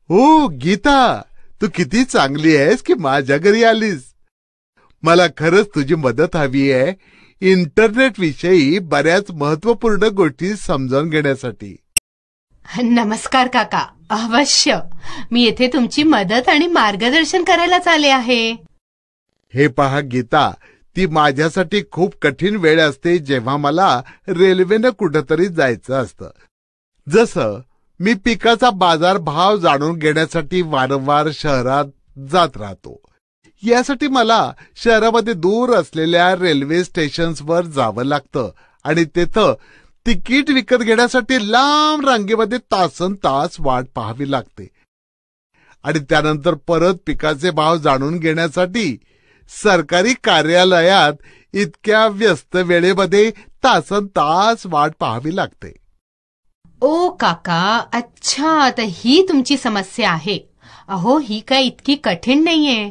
हो गीता, तू किती चांगली आहेस की माझ्या घरी आलीस. मला खरंच तुझी मदत हवी आहे इंटरनेट विषयी बऱ्याच महत्वपूर्ण गोष्टी समजावून घेण्यासाठी. नमस्कार काका, अवश्य. मी येथे तुमची मदत आणि मार्गदर्शन करायलाच आले आहे. हे पहा गीता, ती माझ्यासाठी खूप कठीण वेळ असते जेव्हा मला रेल्वेनं कुठंतरी जायचं असतं. जसं मी पिकाचा बाजारभाव जाणून घेण्यासाठी वारंवार शहरात जात राहतो. यासाठी मला शहरामध्ये दूर असलेल्या रेल्वे स्टेशन्सवर जावं लागतं आणि तिथं तिकीट विकत घेण्यासाठी लांब रांगेमध्ये तासनतास वाट पाहावी लागते. आणि त्यानंतर परत पिकाचे भाव जाणून घेण्यासाठी सरकारी कार्यालयात इतक्या व्यस्त वेळेमध्ये तासनतास वाट पाहावी लागते. ओ काका, अच्छा, तर ही तुमची समस्या आहे. अहो, ही काय इतकी कठीण नाहीये.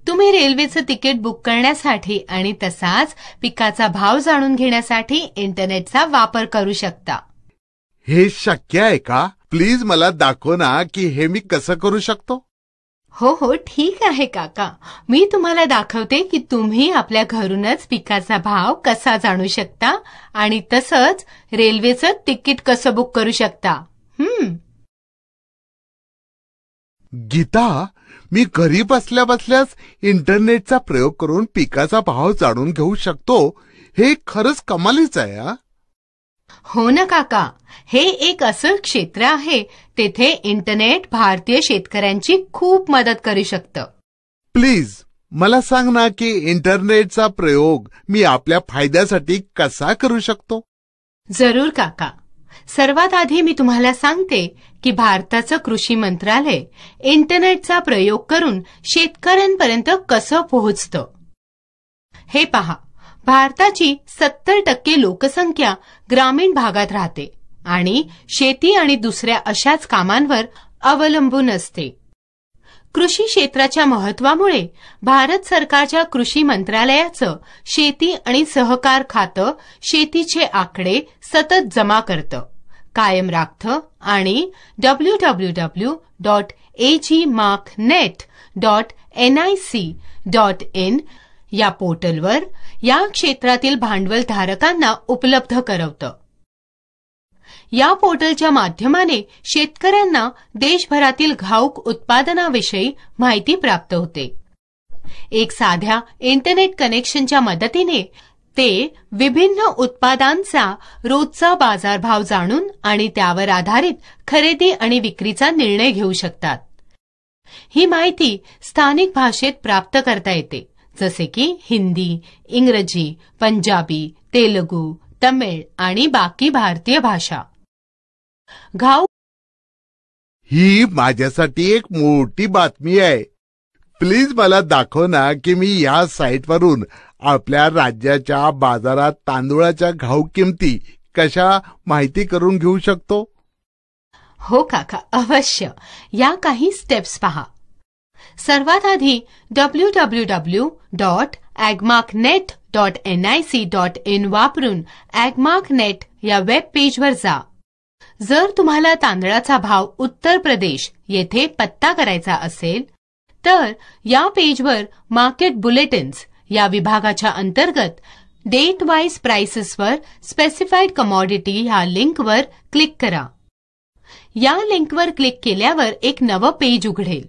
तुम्ही रेल्वेचं तिकीट बुक करण्यासाठी आणि तसाच पिकाचा भाव जाणून घेण्यासाठी इंटरनेटचा वापर करू शकता. हे शक्य आहे का? प्लीज मला दाखव ना की हे मी कसं करू शकतो. हो, ठीक आहे काका. मी तुम्हाला दाखवते की तुम्ही आपल्या घरूनच पिकाचा भाव कसा जाणू शकता आणि तसंच रेल्वेचं तिकीट कसं बुक करू शकता. गीता, मी घरी बसल्या बसल्याच इंटरनेटचा प्रयोग करून पिकाचा भाव जाणून घेऊ शकतो. हे खरंच कमालीच आहे. हो ना काका, हे एक असं क्षेत्र आहे तेथे इंटरनेट भारतीय शेतकऱ्यांची खूप मदत करू शकतं. प्लीज मला सांग ना की इंटरनेटचा प्रयोग मी आपल्या फायद्यासाठी कसा करू शकतो. जरूर काका. सर्वात आधी मी तुम्हाला सांगते की भारताचं कृषी मंत्रालय इंटरनेटचा प्रयोग करून शेतकऱ्यांपर्यंत कसं पोहोचतं. हे पहा, भारताची 70% लोकसंख्या ग्रामीण भागात राहते आणि शेती आणि दुसऱ्या अशाच कामांवर अवलंबून असते. कृषी क्षेत्राच्या महत्वामुळे भारत सरकारच्या कृषी मंत्रालयाचं शेती आणि सहकार खातं शेतीचे आकडे सतत जमा करतं, कायम राखतं आणि www.agmarknet.nic.in या पोर्टलवर या क्षेत्रातील भांडवलधारकांना उपलब्ध करवतं. या पोर्टलच्या माध्यमाने शेतकऱ्यांना देशभरातील घाऊक उत्पादनाविषयी माहिती प्राप्त होते. एक साध्या इंटरनेट कनेक्शनच्या मदतीने ते विभिन्न उत्पादांचा रोजचा बाजारभाव जाणून आणि त्यावर आधारित खरेदी आणि विक्रीचा निर्णय घेऊ शकतात. ही माहिती स्थानिक भाषेत प्राप्त करता येते, जसे की हिंदी, इंग्रजी, पंजाबी, तेलुगू, तमिळ आणि बाकी भारतीय भाषा. ही माझ्यासाठी एक मोठी बातमी आहे. प्लीज मला दाखव ना की मी या साईटवरून आपल्या राज्याच्या बाजारात तांदूळाच्या घाऊक किमती कशा माहिती करून घेऊ शकतो. हो काका, अवश्य. या काही स्टेप्स पहा. सर्वात आधी www.agmarknet.nic.in वापरून agmarknet या वेब पेजवर जा. जर तुम्हाला तांदळाचा भाव उत्तर प्रदेश येथे पत्ता करायचा असेल तर या पेजवर मार्केट बुलेटिन्स या विभागाच्या अंतर्गत डेट वाईज प्राइसेसवर स्पेसिफाईड कमॉडिटी ह्या लिंकवर क्लिक करा. या लिंकवर क्लिक केल्यावर एक नवं पेज उघडेल.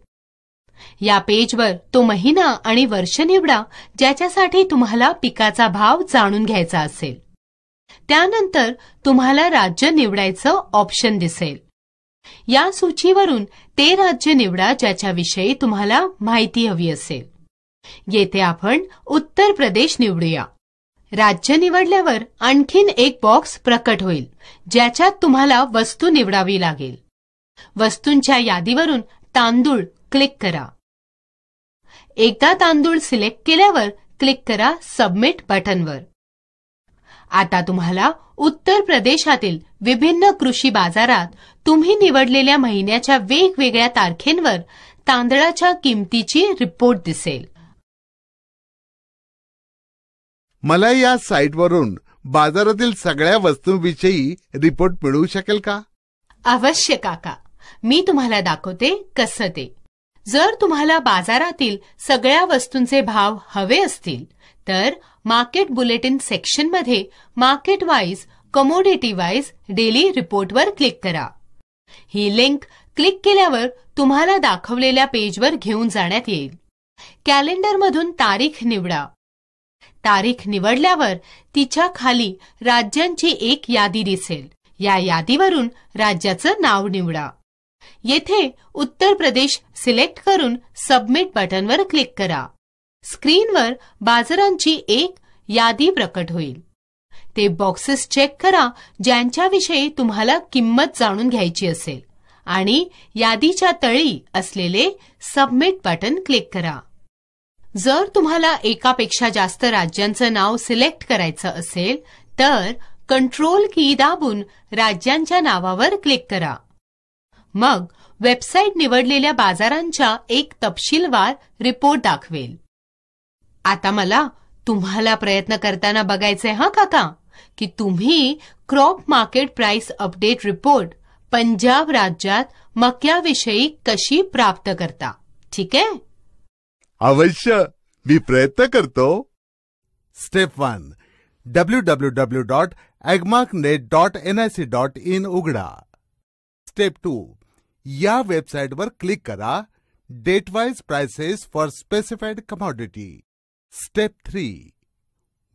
या पेजवर तो महिना आणि वर्ष निवडा ज्याच्यासाठी तुम्हाला पिकाचा भाव जाणून घ्यायचा असेल. त्यानंतर तुम्हाला राज्य निवडायचं ऑप्शन दिसेल. या सूचीवरून ते राज्य निवडा ज्याच्याविषयी तुम्हाला माहिती हवी असेल. येथे आपण उत्तर प्रदेश निवडूया. राज्य निवडल्यावर आणखीन एक बॉक्स प्रकट होईल ज्याच्यात तुम्हाला वस्तू निवडावी लागेल. वस्तूंच्या यादीवरून तांदूळ क्लिक करा. एकदा तांदूळ सिलेक्ट केल्यावर क्लिक करा सबमिट बटनवर. आता तुम्हाला उत्तर प्रदेशातील विभिन्न कृषी बाजारात तुम्ही निवडलेल्या महिन्याच्या वेगवेगळ्या तारखेंवर तांदळाच्या किमतीची रिपोर्ट दिसेल. मला या साईटवरून बाजारातील सगळ्या वस्तूंविषयी रिपोर्ट मिळू शकेल का? अवश्य काका. मी तुम्हाला दाखवते कसं ते. जर तुम्हाला बाजारातील सगळ्या वस्तूंचे भाव हवे असतील तर मार्केट बुलेटिन सेक्शनमध्ये market wise, commodity wise daily रिपोर्टवर क्लिक करा. ही लिंक क्लिक केल्यावर तुम्हाला दाखवलेल्या पेजवर घेऊन जाण्यात येईल. कॅलेंडरमधून तारीख निवडा. तारीख निवडल्यावर तिच्या खाली राज्यांची एक यादी दिसेल. या यादीवरून राज्याचं नाव निवडा. येथे उत्तर प्रदेश सिलेक्ट करून सबमिट बटनवर क्लिक करा. स्क्रीनवर बाजारांची एक यादी प्रकट होईल. ते बॉक्सेस चेक करा ज्यांच्याविषयी तुम्हाला किंमत जाणून घ्यायची असेल आणि यादीच्या तळी असलेले सबमिट बटन क्लिक करा. जर तुम्हाला एकापेक्षा जास्त राज्यांचं नाव सिलेक्ट करायचं असेल तर कंट्रोल की दाबून राज्यांच्या नावावर क्लिक करा. मग वेबसाईट निवडलेल्या बाजारांच्या एक तपशीलवार रिपोर्ट दाखवेल. आता मला तुम्हाला प्रयत्न करताना बघायचंय हा काका की तुम्ही crop market price update report Punjab राज्यात मक्याविषयी कशी प्राप्त करता. ठीक आहे? अवश्य, मी प्रयत्न करतो. स्टेप 1. www.agmarknet.nic.in उघडा. स्टेप 2. या वेबसाईटवर क्लिक करा. Date wise prices for specified commodity. Step 3.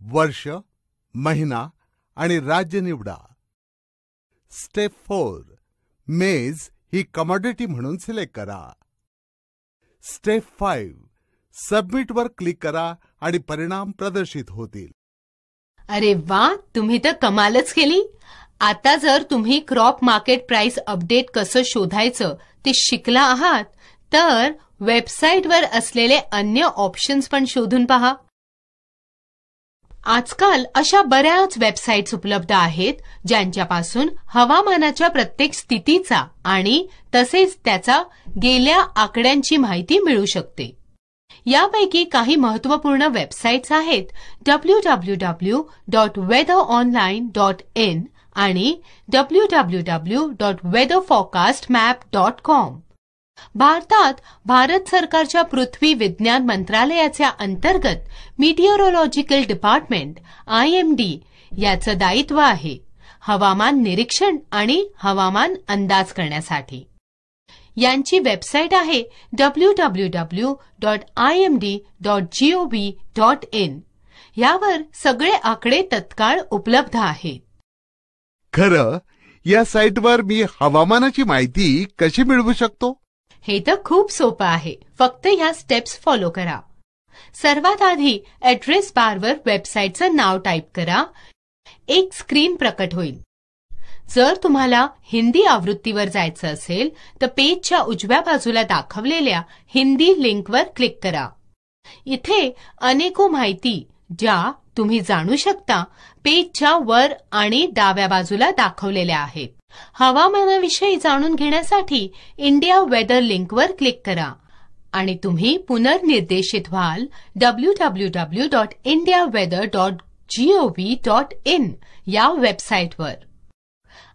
वर्ष, महिना आणि राज्य निवडा. स्टेप 4. मेज ही कमॉडिटी म्हणून सिलेक्ट करा. स्टेप 5. सबमिटवर क्लिक करा आणि परिणाम प्रदर्शित होतील. अरे वा, तुम्ही तर कमालच केली. आता जर तुम्ही क्रॉप मार्केट प्राइस अपडेट कसं शोधायचं ते शिकला आहात तर वेबसाईटवर असलेले अन्य ऑप्शन्स पण शोधून पहा. आजकाल अशा बऱ्याच वेबसाईट्स उपलब्ध आहेत ज्यांच्यापासून हवामानाच्या प्रत्येक स्थितीचा आणि तसेच त्याचा गेल्या आकड्यांची माहिती मिळू शकते. यापैकी काही महत्त्वपूर्ण वेबसाईट्स आहेत www.weatheronline.in आणि www.weatherforecastmap.com. भारतात भारत सरकारच्या पृथ्वी विज्ञान मंत्रालयाच्या अंतर्गत मीटिओरोलॉजिकल डिपार्टमेंट IMD याचं दायित्व आहे हवामान निरीक्षण आणि हवामान अंदाज करण्यासाठी. यांची वेबसाईट आहे www.imd.gov.in. यावर सगळे आकडे तत्काळ उपलब्ध आहेत. खरं, या साईटवर मी हवामानाची माहिती कशी मिळवू शकतो? हे तर खूप सोपं आहे. फक्त ह्या स्टेप्स फॉलो करा. सर्वात आधी ऍड्रेस बारवर वेबसाईटचं नाव टाईप करा. एक स्क्रीन प्रकट होईल. जर तुम्हाला हिंदी आवृत्तीवर जायचं असेल तर पेजच्या उजव्या बाजूला दाखवलेल्या हिंदी लिंकवर क्लिक करा. इथे अनेको माहिती ज्या तुम्ही जाणू शकता पेजच्या वर आणि डाव्या बाजूला दाखवलेल्या आहेत. हवामानाविषयी जाणून घेण्यासाठी इंडिया वेदर लिंकवर क्लिक करा आणि तुम्ही पुनर्निर्देशित व्हाल www.indiaweather.gov.in या वेबसाईटवर.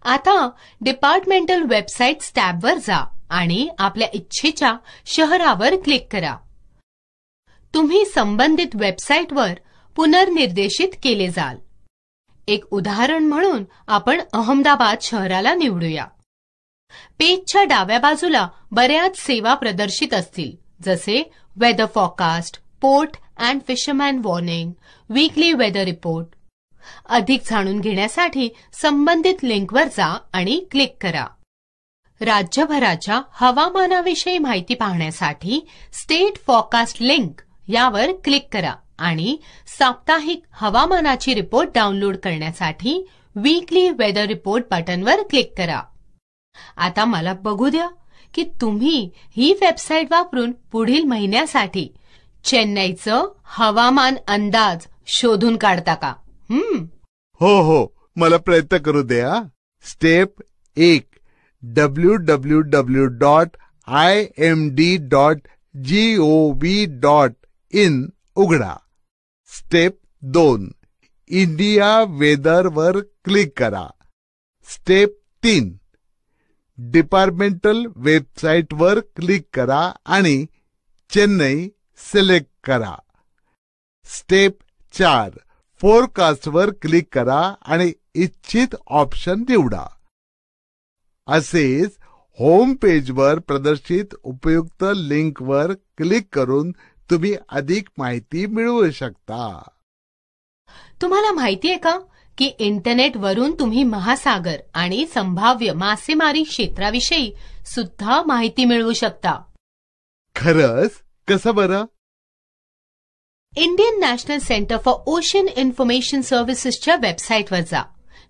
आता डिपार्टमेंटल वेबसाईट्स टॅबवर जा आणि आपल्या इच्छेच्या शहरावर क्लिक करा. तुम्ही संबंधित वेबसाईटवर पुनर्निर्देशित केले जाल. एक उदाहरण म्हणून आपण अहमदाबाद शहराला निवडूया. पेजच्या डाव्या बाजूला बऱ्याच सेवा प्रदर्शित असतील जसे weather forecast, port and fisherman warning, weekly weather report. अधिक जाणून घेण्यासाठी संबंधित लिंकवर जा आणि क्लिक करा. राज्यभराच्या हवामानाविषयी माहिती पाहण्यासाठी स्टेट फॉरकास्ट लिंक यावर क्लिक करा आणि साप्ताहिक हवामानाची रिपोर्ट डाउनलोड करण्यासाठी वीकली वेदर रिपोर्ट बटनवर क्लिक करा. आता मला बघू द्या की तुम्ही ही वेबसाईट वापरून पुढील महिन्यासाठी चेन्नईचं हवामान अंदाज शोधून काढता का? हो, मला प्रयत्न करू द्या. स्टेप 1. www.imd.gov.in उघडा. स्टेप 2. इंडिया वेदर वर क्लिक करा. स्टेप 3. डिपार्टमेंटल वेबसाईटवर क्लिक करा आणि चेन्नई सिलेक्ट करा. स्टेप 4 फोरकास्टवर क्लिक करा आणि इच्छित ऑप्शन निवडा. असेच होम पेजवर प्रदर्शित उपयुक्त लिंकवर क्लिक करून तुम्ही अधिक माहिती मिळवू शकता. तुम्हाला माहिती आहे का की इंटरनेटवरून तुम्ही महासागर आणि संभाव्य मासेमारी क्षेत्राविषयी सुद्धा माहिती मिळवू शकता. खरंच? कसं बरं? Indian national centre for ocean information सर्व्हिसेसच्या वेबसाईटवर जा,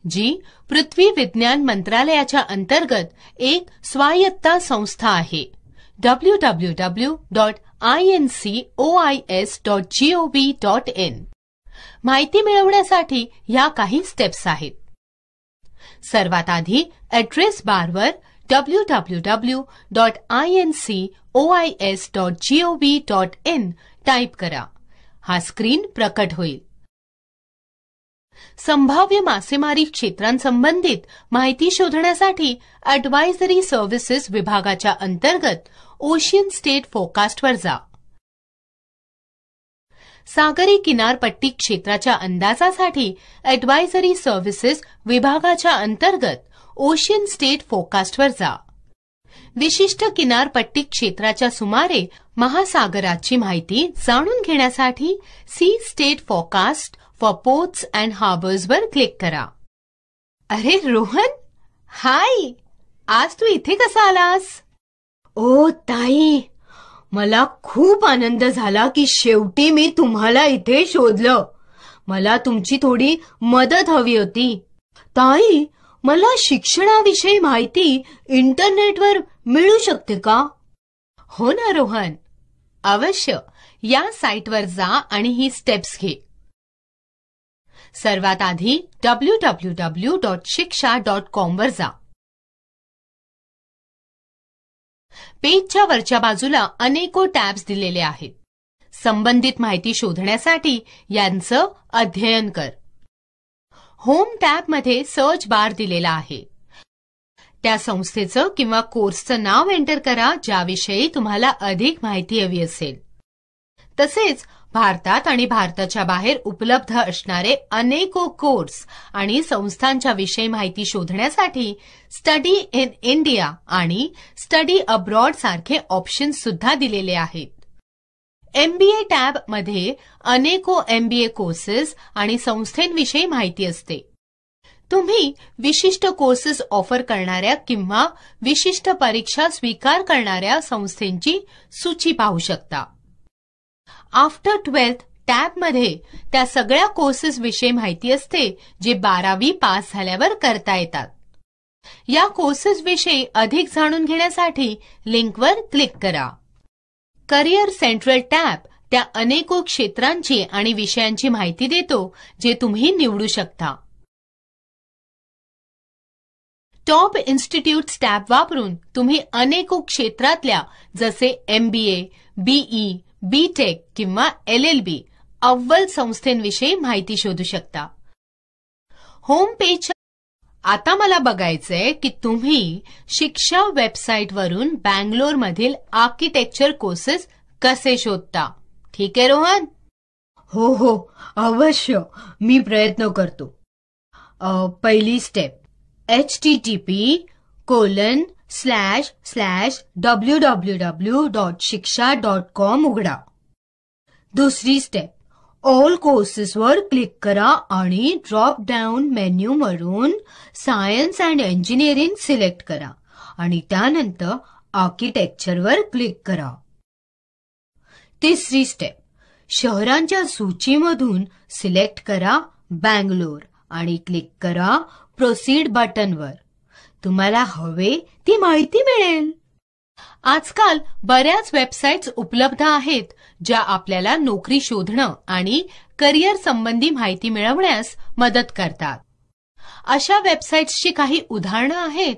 जी पृथ्वी विज्ञान मंत्रालयाच्या अंतर्गत एक स्वायत्ता संस्था आहे. www.incois.gov.in. माहिती मिळवण्यासाठी ह्या काही स्टेप्स आहेत. सर्वात आधी ऍड्रेस बारवर www.incois.gov.in टाईप करा. हा स्क्रीन प्रकट होईल. संभाव्य मासेमारी क्षेत्रांसंबंधित माहिती शोधण्यासाठी ॲडवायझरी सर्व्हिसेस विभागाच्या अंतर्गत ओशियन स्टेट फोरकास्टवर जा. सागरी किनारपट्टी क्षेत्राच्या अंदाजासाठी ॲडवायझरी सर्व्हिसेस विभागाच्या अंतर्गत ओशियन स्टेट फोरकास्टवर जा. विशिष्ट किनारपट्टी क्षेत्राच्या सुमारे महासागराची माहिती जाणून घेण्यासाठी sea state forecast for ports and हार्बर्सवर क्लिक करा. अरे रोहन, हाय, आज तू इथे कसा आलास? ओ ताई, मला खूप आनंद झाला की शेवटी मी तुम्हाला इथे शोधलं. मला तुमची थोडी मदत हवी होती. ताई, मला शिक्षणाविषयी माहिती इंटरनेटवर मिळू शकते का? हो ना रोहन, अवश्य. या साईटवर जा आणि ही स्टेप्स घे. सर्वात आधी www.shiksha.com वर जा. पेजच्या वरच्या बाजूला अनेको टॅब्स दिलेले आहेत. संबंधित माहिती शोधण्यासाठी यांचं अध्ययन कर. होम टॅबमध्ये सर्च बार दिलेला आहे. त्या संस्थेचं किंवा कोर्सचं नाव एंटर करा ज्याविषयी तुम्हाला अधिक माहिती हवी असेल. तसेच भारतात आणि भारताच्या बाहेर उपलब्ध असणारे अनेको कोर्स आणि संस्थांच्या विषयी माहिती शोधण्यासाठी स्टडी इन इंडिया आणि स्टडी अब्रॉड सारखे ऑप्शन्स सुद्धा दिलेले आहेत. MBA टॅब मध्ये अनेको MBA कोर्सेस आणि संस्थांविषयी माहिती असते. तुम्ही विशिष्ट कोर्सेस ऑफर करणाऱ्या किंवा विशिष्ट परीक्षा स्वीकार करणाऱ्या संस्थांची सूची पाहू शकता. आफ्टर 12th टॅबमध्ये त्या सगळ्या कोर्सेस विषयी माहिती असते जे 12वी पास झाल्यावर करता येतात. या कोर्सेस विषयी अधिक जाणून घेण्यासाठी लिंकवर क्लिक करा. करिअर सेंट्रल टॅब त्या अनेको क्षेत्रांची आणि विषयांची माहिती देतो जे तुम्ही निवडू शकता. टॉप इन्स्टिट्यूट्स टॅब वापरून तुम्ही अनेको क्षेत्रातल्या जसे MBA, BE, BTech किंवा LLB अव्वल संस्थांविषयी माहिती शोधू शकता. Home page. आता मला बघायचंय की तुम्ही शिक्षा वेबसाईटवरून बँगलोरमधील आर्किटेक्चर कोर्सेस कसे शोधता. ठीक आहे रोहन? हो, अवश्य. मी प्रयत्न करतो. पहिली स्टेप http://www.shiksha.com उघडा. दुसरी स्टेप ऑल कोर्सेसवर क्लिक करा आणि ड्रॉप डाऊन मेन्यूवरून सायन्स अँड इंजिनिअरिंग सिलेक्ट करा आणि त्यानंतर आर्किटेक्चरवर क्लिक करा. तिसरी स्टेप शहरांच्या सूचीमधून सिलेक्ट करा बँगलोर आणि क्लिक करा प्रोसीड बटनवर. तुम्हाला हवे ती माहिती मिळेल. आजकाल बऱ्याच वेबसाईट्स उपलब्ध आहेत ज्या आपल्याला नोकरी शोधणं आणि करिअर संबंधी माहिती मिळवण्यास मदत करतात. अशा वेबसाईट्सची काही उदाहरणं आहेत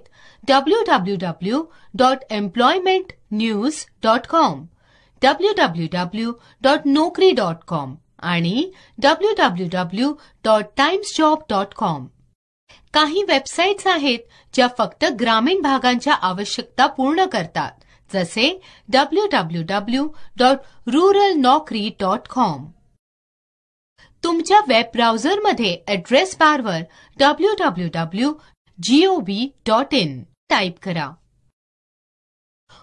www.employmentnews.com, www.naukri.com आणि www.timesjob.com. काही वेबसाईट्स आहेत ज्या फक्त ग्रामीण भागांच्या आवश्यकता पूर्ण करतात, जसे www.ruralnaukri.com. तुमच्या वेब ब्राउझरमध्ये ॲड्रेस बारवर www.gov.in टाईप करा.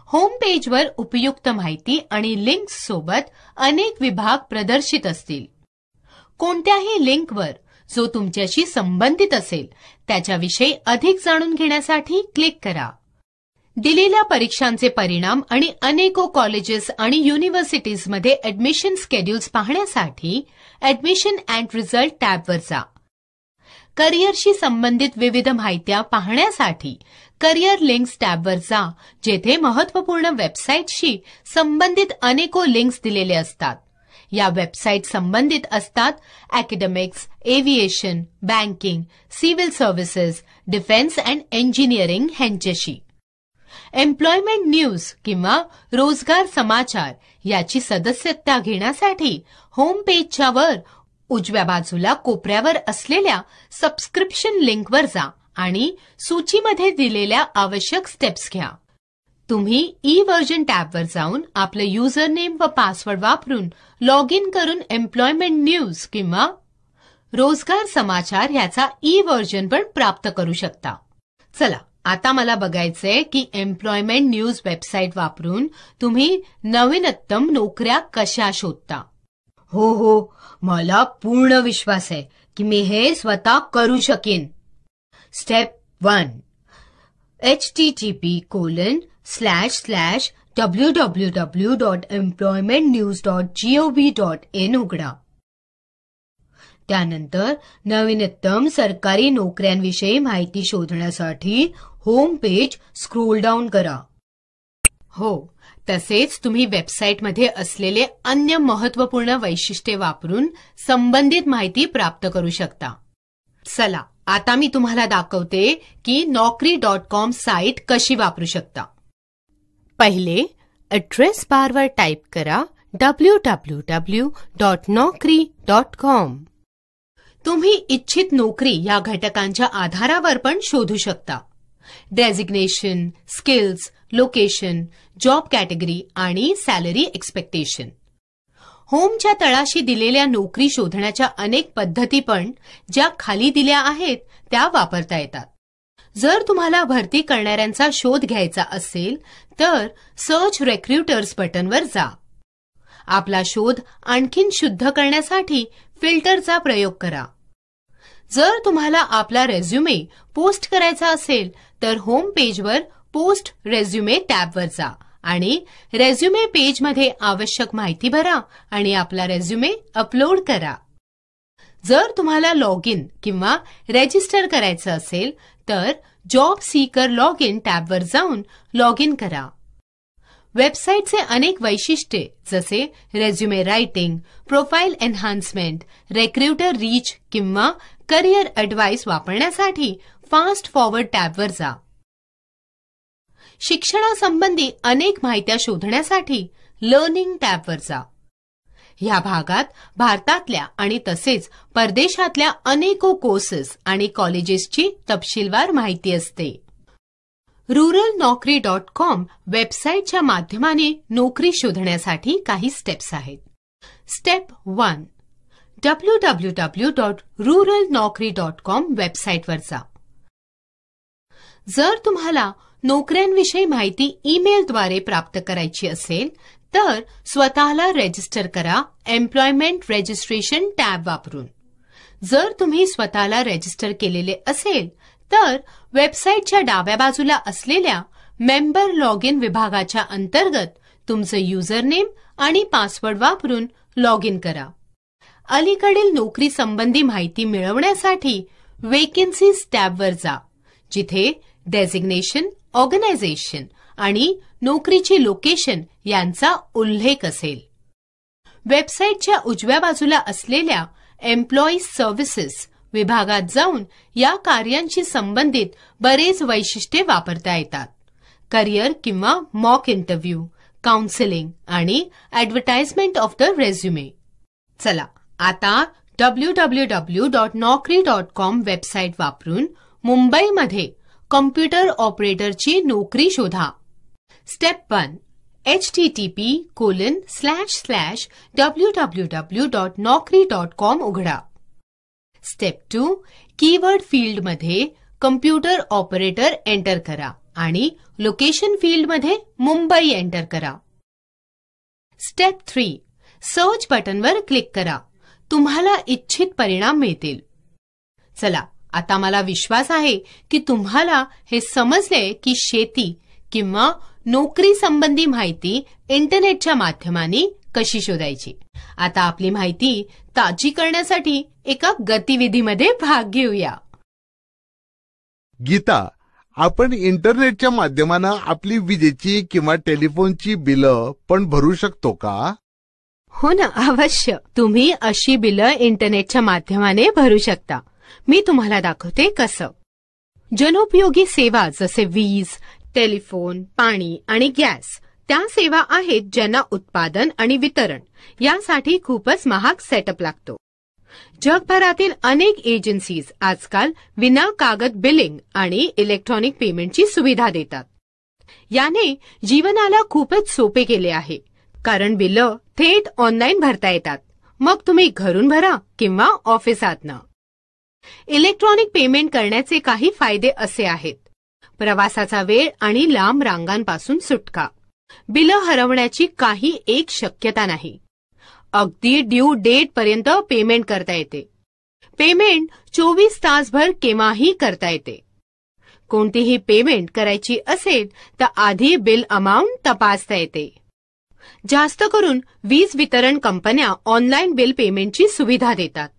होम पेजवर उपयुक्त माहिती आणि लिंक्स सोबत अनेक विभाग प्रदर्शित असतील. कोणत्याही लिंकवर जो तुमच्याशी संबंधित असेल त्याच्याविषयी अधिक जाणून घेण्यासाठी क्लिक करा. दिलेल्या परीक्षांचे परिणाम आणि अनेको कॉलेजेस आणि युनिव्हर्सिटीजमध्ये ॲडमिशन स्केड्यूल्स पाहण्यासाठी ॲडमिशन अँड रिझल्ट टॅबवर जा. करिअरशी संबंधित विविध माहित्या पाहण्यासाठी करिअर लिंक्स टॅबवर जा, जेथे महत्त्वपूर्ण वेबसाईटशी संबंधित अनेको लिंक्स दिलेले असतात. या वेबसाईट संबंधित असतात academics, aviation, banking, civil services, defence and engineering ह्यांच्याशी. एम्प्लॉयमेंट न्यूज किंवा रोजगार समाचार याची सदस्यता घेण्यासाठी होम पेजच्या वर उजव्या बाजूला कोपऱ्यावर असलेल्या सबस्क्रिप्शन लिंकवर जा आणि सूचीमध्ये दिलेल्या आवश्यक स्टेप्स घ्या. तुम्ही ई-व्हर्जन टॅबवर जाऊन आपलं युजर नेम व पासवर्ड वापरून लॉग इन करून एम्प्लॉयमेंट न्यूज किंवा रोजगार समाचार याचा ई-व्हर्जन पण प्राप्त करू शकता. चला, आता मला बघायचंय की एम्प्लॉयमेंट न्यूज वेबसाईट वापरून तुम्ही नवीनतम नोकऱ्या कशा शोधता. हो, मला पूर्ण विश्वास आहे की मी हे स्वतः करू शकेन. स्टेप 1. http://www.employmentnews.gov.in उघडा. त्यानंतर नवीनतम सरकारी नोकऱ्यांविषयी माहिती शोधण्यासाठी होम पेज स्क्रोल डाऊन करा. हो, तसेच तुम्ही वेबसाईटमध्ये असलेले अन्य महत्त्वपूर्ण वैशिष्ट्ये वापरून संबंधित माहिती प्राप्त करू शकता. चला, आता मी तुम्हाला दाखवते की naukri.com साईट कशी वापरू शकता. पहिले ॲड्रेस बारवर टाईप करा www.naukri.com. तुम्ही इच्छित नोकरी या घटकांच्या आधारावर पण शोधू शकता. Designation, skills, location, job category आणि सॅलरी एक्सपेक्टेशन. होमच्या तळाशी दिलेल्या नोकरी शोधण्याच्या अनेक पद्धती पण ज्या खाली दिल्या आहेत त्या वापरता येतात. जर तुम्हाला भरती करणाऱ्यांचा शोध घ्यायचा असेल तर सर्च रिक्रुटर्स बटनवर जा. आपला शोध आणखीन शुद्ध करण्यासाठी फिल्टरचा प्रयोग करा. जर तुम्हाला आपला रेझ्युमे पोस्ट करायचा असेल तर होम पेजवर पोस्ट रेझ्युमे टॅबवर जा आणि रेझ्युमे पेजमध्ये आवश्यक माहिती भरा आणि आपला रेझ्युमे अपलोड करा. जर तुम्हाला लॉग इन किंवा रजिस्टर करायचं असेल तर जॉब सीकर लॉग इन टॅबवर जाऊन लॉग इन करा. वेबसाईटचे अनेक वैशिष्ट्ये जसे resume writing, profile enhancement, recruiter reach किंवा करिअर ॲडवाइस वापरण्यासाठी फास्ट फॉरवर्ड टॅबवर जा. शिक्षणासंबंधी अनेक माहित्या शोधण्यासाठी लर्निंग टॅबवर जा. ह्या भागात भारतातल्या आणि तसेच परदेशातल्या अनेको कोर्सेस आणि कॉलेजेसची तपशीलवार माहिती असते. ruralnaukri.com वेबसाईटच्या माध्यमाने नोकरी शोधण्यासाठी काही स्टेप्स आहेत. स्टेप 1. www.ruralnaukri.com वेबसाईटवर जा. जर तुम्हाला नोकऱ्यांविषयी माहिती ईमेलद्वारे प्राप्त करायची असेल तर स्वतःला रजिस्टर करा एम्प्लॉयमेंट रजिस्ट्रेशन टॅब वापरून. जर तुम्ही स्वतःला रजिस्टर केलेले असेल तर वेबसाईटच्या डाव्या बाजूला असलेल्या मेंबर लॉग इन विभागाच्या अंतर्गत तुमचं युजर नेम आणि पासवर्ड वापरून लॉग इन करा. अलीकडील नोकरी संबंधी माहिती मिळवण्यासाठी वेकेन्सीज टॅबवर जा, जिथे डेझिग्नेशन, ऑर्गनायझेशन आणि नोकरीची लोकेशन यांचा उल्लेख असेल. वेबसाईटच्या उजव्या बाजूला असलेल्या एम्प्लॉईज सर्व्हिसेस विभागात जाऊन या कार्यांशी संबंधित बरेच वैशिष्ट्ये वापरता येतात. करिअर किंवा मॉक इंटरव्ह्यू, काउन्सिलिंग आणि ॲडव्हर्टाइजमेंट ऑफ द रेझ्युमे. चला, आता www.naukri.com वेबसाईट वापरून मुंबईमध्ये कॉम्प्युटर ऑपरेटरची नोकरी शोधा. स्टेप 1. http://www.naukri.com उघडा. स्टेप 2. कीवर्ड फील्डमध्ये कॉम्प्युटर ऑपरेटर एंटर करा आणि लोकेशन फील्डमध्ये मुंबई एंटर करा. स्टेप 3. सर्च बटनवर क्लिक करा. तुम्हाला इच्छित परिणाम मिळतील. चला, आता मला विश्वास आहे की तुम्हाला हे समजले की शेती किंवा नोकरी संबंधी माहिती इंटरनेटच्या माध्यमाने कशी शोधायची. आता आपली माहिती ताजी करण्यासाठी एका गतिविधीमध्ये भाग घेऊया. गीता, आपण इंटरनेटच्या माध्यमानं आपली विजेची किंवा टेलिफोनची बिलं पण भरू शकतो का? हो ना, अवश्य. तुम्ही अशी बिलं इंटरनेटच्या माध्यमाने भरू शकता. मी तुम्हाला दाखवते कसं. जनोपयोगी सेवा जसे वीज, टेलिफोन, पाणी आणि गॅस त्या सेवा आहेत ज्यांना उत्पादन आणि वितरण यासाठी खूपच महाग सेटअप लागतो. जगभरातील अनेक एजन्सीज आजकाल विना कागद बिलिंग आणि इलेक्ट्रॉनिक पेमेंटची सुविधा देतात. याने जीवनाला खूपच सोपे केले आहे, कारण बिलं थेट ऑनलाईन भरता येतात. मग तुम्ही घरून भरा किंवा ऑफिसातनं. इलेक्ट्रॉनिक पेमेंट करण्याचे काही फायदे असे आहेत. प्रवासाचा वेळ आणि लांब रांगांपासून सुटका. बिलं हरवण्याची काही एक शक्यता नाही. अगदी ड्यू डेट पर्यंत पेमेंट करता येते. पेमेंट 24 तासभर केव्हाही करता येते. कोणतीही पेमेंट करायची असेल तर आधी बिल अमाउंट तपासता येते. जास्त करून वीज वितरण कंपन्या ऑनलाईन बिल पेमेंटची सुविधा देतात.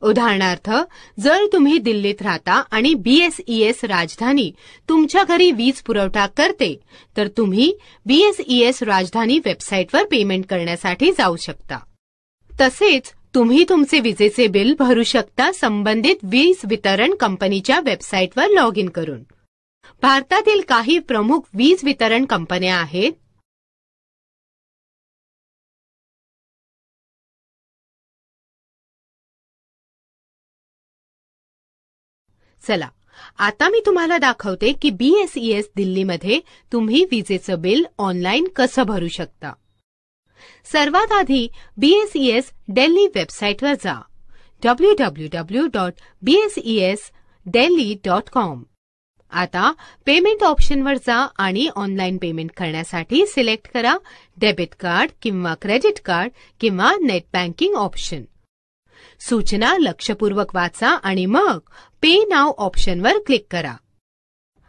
उदाहरणार्थ, जर तुम्ही दिल्लीत राहता आणि BSES राजधानी तुमच्या घरी वीज पुरवठा करते, तर तुम्ही BSES राजधानी वेबसाईटवर पेमेंट करण्यासाठी जाऊ शकता. तसेच तुम्ही तुमचे विजेचे बिल भरू शकता संबंधित वीज वितरण कंपनीच्या वेबसाईटवर लॉग इन करून. भारतातील काही प्रमुख वीज वितरण कंपन्या आहेत. चला, आता मी तुम्हाला दाखवते की BSES दिल्लीमध्ये तुम्ही विजेचं बिल ऑनलाईन कसं भरू शकता. सर्वात आधी BSES दिल्ली वेबसाईटवर जा. www.bsesdelhi.com. आता पेमेंट ऑप्शनवर जा आणि ऑनलाईन पेमेंट करण्यासाठी सिलेक्ट करा डेबिट कार्ड किंवा क्रेडिट कार्ड किंवा नेट बँकिंग ऑप्शन. सूचना लक्षपूर्वक वाचा आणि मग पे नाव ऑप्शनवर क्लिक करा.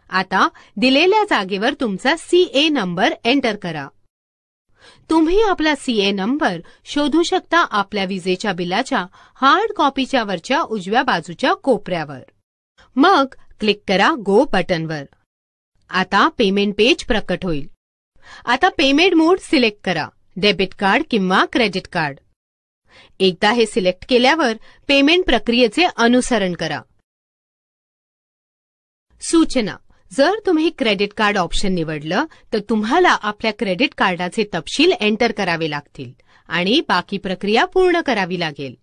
आता दिलेल्या जागेवर तुमचा CA नंबर एंटर करा. तुम्ही आपला CA नंबर शोधू शकता आपल्या विजेच्या बिलाच्या हार्ड कॉपीच्या वरच्या उजव्या बाजूच्या कोपऱ्यावर. मग क्लिक करा गो बटनवर. आता पेमेंट पेज प्रकट होईल. आता पेमेंट मोड सिलेक्ट करा, डेबिट कार्ड किंवा क्रेडिट कार्ड. एकदा हे सिलेक्ट केल्यावर पेमेंट प्रक्रियेचे अनुसरण करा. सूचना: जर तुम्ही क्रेडिट कार्ड ऑप्शन निवडलं तर तुम्हाला आपल्या क्रेडिट कार्डाचे तपशील एंटर करावे लागतील आणि बाकी प्रक्रिया पूर्ण करावी लागेल.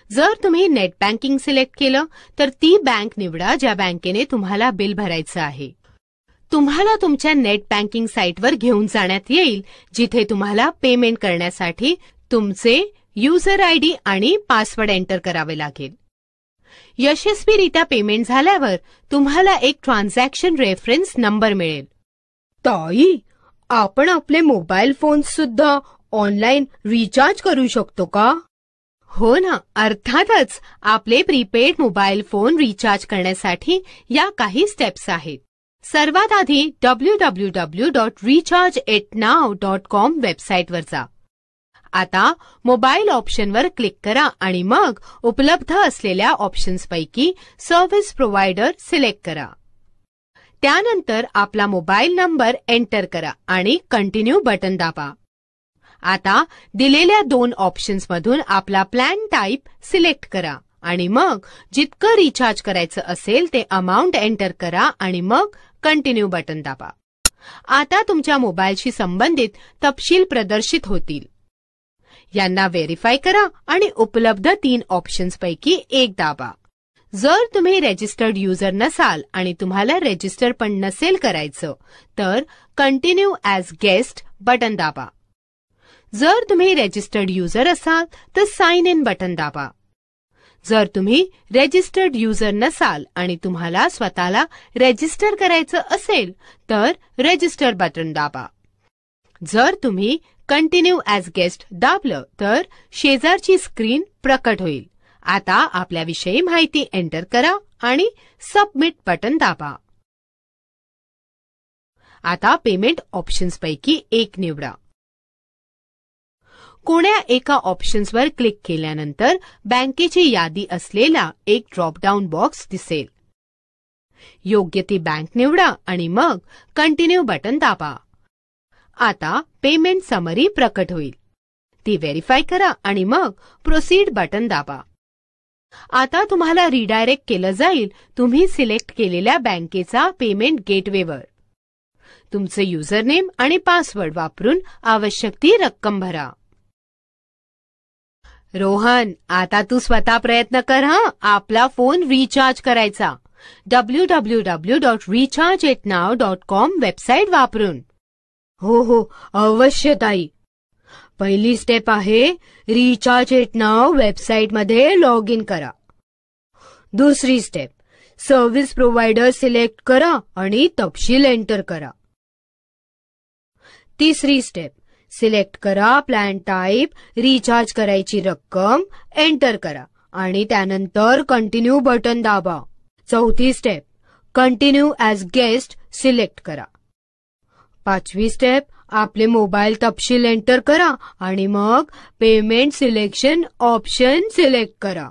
जर तुम्ही नेट बँकिंग सिलेक्ट केलं तर ती बँक निवडा ज्या बँकेने तुम्हाला बिल भरायचं आहे. तुम्हाला तुमच्या नेट बँकिंग साईटवर घेऊन जाण्यात येईल, जिथे तुम्हाला पेमेंट करण्यासाठी तुमचे युजर ID आणि पासवर्ड एंटर करावे लागेल. यशस्वीरित्या पेमेंट झाल्यावर तुम्हाला एक ट्रान्झॅक्शन रेफरन्स नंबर मिळेल. ताई, आपण आपले मोबाईल फोन सुद्धा ऑनलाईन रिचार्ज करू शकतो का? हो ना, अर्थातच. आपले प्रीपेड मोबाईल फोन रिचार्ज करण्यासाठी या काही स्टेप्स आहेत. सर्वात आधी www.rechargeitnow.com वेबसाईटवर जा. आता मोबाईल ऑप्शनवर क्लिक करा आणि मग उपलब्ध असलेल्या ऑप्शन्सपैकी सर्व्हिस प्रोव्हायडर सिलेक्ट करा. त्यानंतर आपला मोबाईल नंबर एंटर करा आणि कंटिन्यू बटन दाबा. आता दिलेल्या 2 ऑप्शन्समधून आपला प्लॅन टाईप सिलेक्ट करा आणि मग जितकं रिचार्ज करायचं असेल ते अमाउंट एंटर करा आणि मग कंटिन्यू बटन दाबा. आता तुमच्या मोबाईलशी संबंधित तपशील प्रदर्शित होतील. यांना व्हेरीफाय करा आणि उपलब्ध 3 ऑप्शन्सपैकी एक दाबा. जर तुम्ही रजिस्टर्ड युजर नसाल आणि तुम्हाला रजिस्टर पण नसेल करायचं तर कंटिन्यू ॲज गेस्ट बटन दाबा. जर तुम्ही रजिस्टर्ड युजर असाल तर साइन इन बटन दाबा. जर तुम्ही रजिस्टर्ड युजर नसाल आणि तुम्हाला स्वतःला रजिस्टर करायचं असेल तर रजिस्टर बटन दाबा. जर तुम्ही कंटिन्यू ॲज गेस्ट दाबलं तर शेजारची स्क्रीन प्रकट होईल. आता आपल्याविषयी माहिती एंटर करा आणि सबमिट बटन दाबा. आता पेमेंट ऑप्शन्सपैकी एक निवडा. कोण्या एका ऑप्शन्सवर क्लिक केल्यानंतर बँकेची यादी असलेला एक ड्रॉपडाऊन बॉक्स दिसेल. योग्य ती बँक निवडा आणि मग कंटिन्यू बटन दाबा. आता पेमेंट समरी प्रकट होईल. ती व्हेरीफाय करा आणि मग प्रोसीड बटन दाबा. आता तुम्हाला रिडायरेक्ट केलं जाईल तुम्ही सिलेक्ट केलेल्या बँकेचा पेमेंट गेटवेवर. तुमचे युजरनेम आणि पासवर्ड वापरून आवश्यक ती रक्कम भरा. रोहन, आता तू स्वतः प्रयत्न कर हं आपला फोन रिचार्ज करायचा. www.rechargeitnow.com वेबसाईट वापरून. हो अवश्य ताई. पहिली स्टेप आहे रिचार्ज इट नाव वेबसाईटमध्ये लॉग इन करा. दुसरी स्टेप सर्व्हिस प्रोव्हायडर सिलेक्ट करा आणि तपशील एंटर करा. तिसरी स्टेप सिलेक्ट करा प्लॅन टाईप, रिचार्ज करायची रक्कम एंटर करा आणि त्यानंतर कंटिन्यू बटन दाबा. चौथी step continue as guest select करा. पाचवी स्टेप आपले मोबाईल तपशील एंटर करा आणि मग पेमेंट सिलेक्शन ऑप्शन सिलेक्ट करा.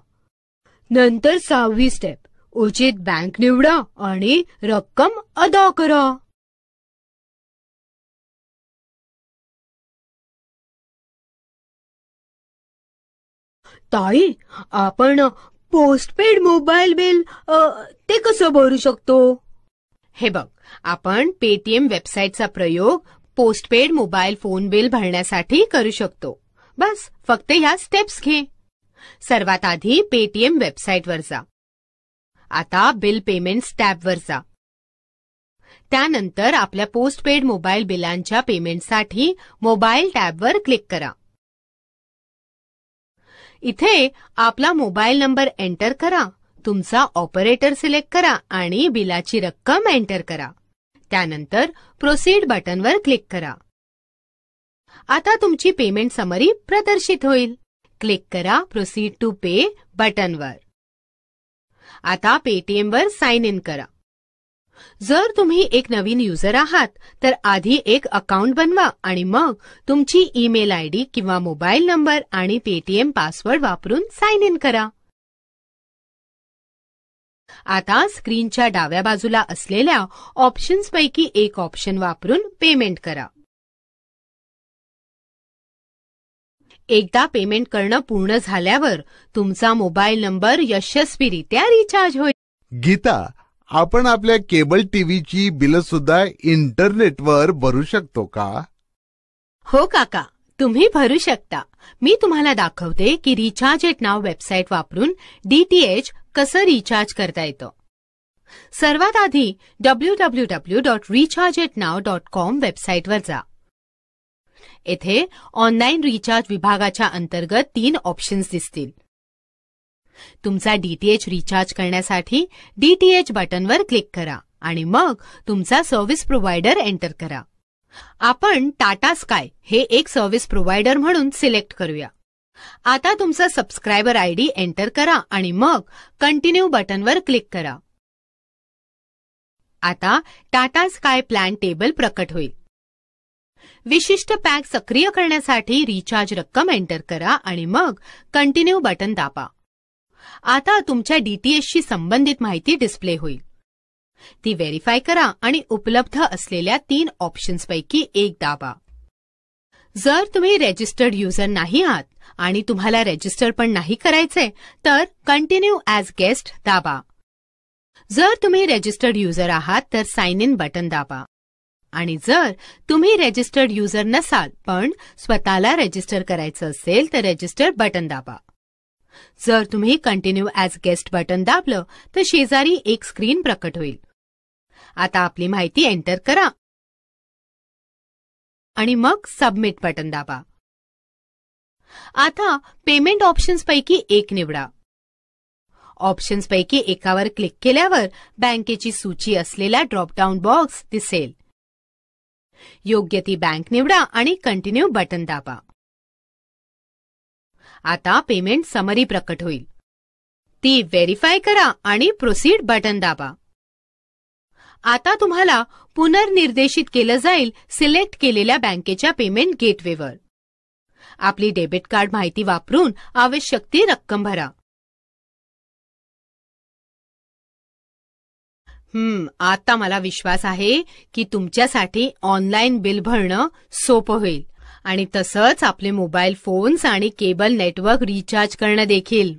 नंतर सहावी स्टेप उचित बँक निवडा आणि रक्कम अदा करा. ताई, आपण पोस्टपेड मोबाईल बिल ते कसं भरू शकतो? हे बघ, आपण पेटीएम वेबसाईटचा प्रयोग पोस्टपेड मोबाईल फोन बिल भरण्यासाठी करू शकतो. बस फक्त ह्या स्टेप्स घे. सर्वात आधी पेटीएम वेबसाईटवर जा. आता बिल पेमेंट्स टॅबवर जा. त्यानंतर आपल्या पोस्टपेड मोबाईल बिलांच्या पेमेंटसाठी मोबाईल टॅबवर क्लिक करा. इथे आपला मोबाईल नंबर एंटर करा, तुमचा ऑपरेटर सिलेक्ट करा आणि बिलाची रक्कम एंटर करा. त्यानंतर प्रोसीड बटनवर क्लिक करा. आता तुमची पेमेंट समरी प्रदर्शित होईल. क्लिक करा प्रोसीड टू पे बटनवर. आता पेटीएमवर साइन इन करा. जर तुम्ही एक नवीन युजर आहात तर आधी एक अकाउंट बनवा आणि मग तुमची ईमेल आयडी किंवा मोबाईल नंबर आणि पेटीएम पासवर्ड वापरून साइन इन करा. आता स्क्रीनच्या डाव्या बाजूला असलेल्या ऑप्शन्सपैकी एक ऑप्शन वापरून पेमेंट करा. एकदा पेमेंट करणं पूर्ण झाल्यावर तुमचा मोबाईल नंबर यशस्वीरित्या रिचार्ज होईल. गीता, आपण आपल्या केबल टीव्हीची बिलं सुद्धा इंटरनेटवर भरू शकतो का? हो काका, तुम्ही भरू शकता. मी तुम्हाला दाखवते की रिचार्ज इट नाव वेबसाईट वापरून डीटीएच कसं रिचार्ज करता येतं. सर्वात आधी www.rechargeitnow.com वेबसाईटवर जा. येथे ऑनलाईन रिचार्ज विभागाच्या अंतर्गत 3 ऑप्शन्स दिसतील. तुमचा डीटीएच रिचार्ज करण्यासाठी डीटीएच बटनवर क्लिक करा आणि मग तुमचा सर्व्हिस प्रोव्हायडर एंटर करा. आपण टाटा स्काय हे एक सर्व्हिस प्रोव्हायडर म्हणून सिलेक्ट करूया. आता तुमचा सबस्क्रायबर आयडी एंटर करा आणि मग कंटिन्यू बटनवर क्लिक करा. आता टाटा स्काय प्लॅन टेबल प्रकट होईल. विशिष्ट पॅक सक्रिय करण्यासाठी रिचार्ज रक्कम एंटर करा आणि मग कंटिन्यू बटन दाबा. आता तुमच्या डीटीएचशी संबंधित माहिती डिस्प्ले होईल. ती व्हेरीफाय करा आणि उपलब्ध असलेल्या 3 ऑप्शन्सपैकी एक दाबा. जर तुम्ही रजिस्टर्ड युजर नाही आहात आणि तुम्हाला रजिस्टर पण नाही करायचे तर कंटिन्यू ॲज गेस्ट दाबा. जर तुम्ही रजिस्टर्ड युजर आहात तर साइन इन बटन दाबा. आणि जर तुम्ही रजिस्टर्ड युजर नसाल पण स्वतःला रजिस्टर करायचं असेल तर रजिस्टर बटन दाबा. जर तुम्ही कंटिन्यू ॲज गेस्ट बटन दाबलं तर शेजारी एक स्क्रीन प्रकट होईल. आता आपली माहिती एंटर करा आणि मग सबमिट बटन दाबा. आता पेमेंट ऑप्शन्सपैकी एक निवडा. ऑप्शन्सपैकी एकावर क्लिक केल्यावर बँकेची सूची असलेला ड्रॉपडाऊन बॉक्स दिसेल. योग्य ती बँक निवडा आणि कंटिन्यू बटन दाबा. आता पेमेंट समरी प्रकट होईल. ती व्हेरीफाय करा आणि प्रोसीड बटन दाबा. आता तुम्हाला पुनर्निर्देशित केलं जाईल सिलेक्ट केलेल्या बँकेच्या पेमेंट गेटवेवर. आपली डेबिट कार्ड माहिती वापरून आवश्यक ती रक्कम भरा. आता मला विश्वास आहे की तुमच्यासाठी ऑनलाईन बिल भरणं सोपं होईल आणि तसंच आपले मोबाईल फोन्स आणि केबल नेटवर्क रिचार्ज करणं देखील.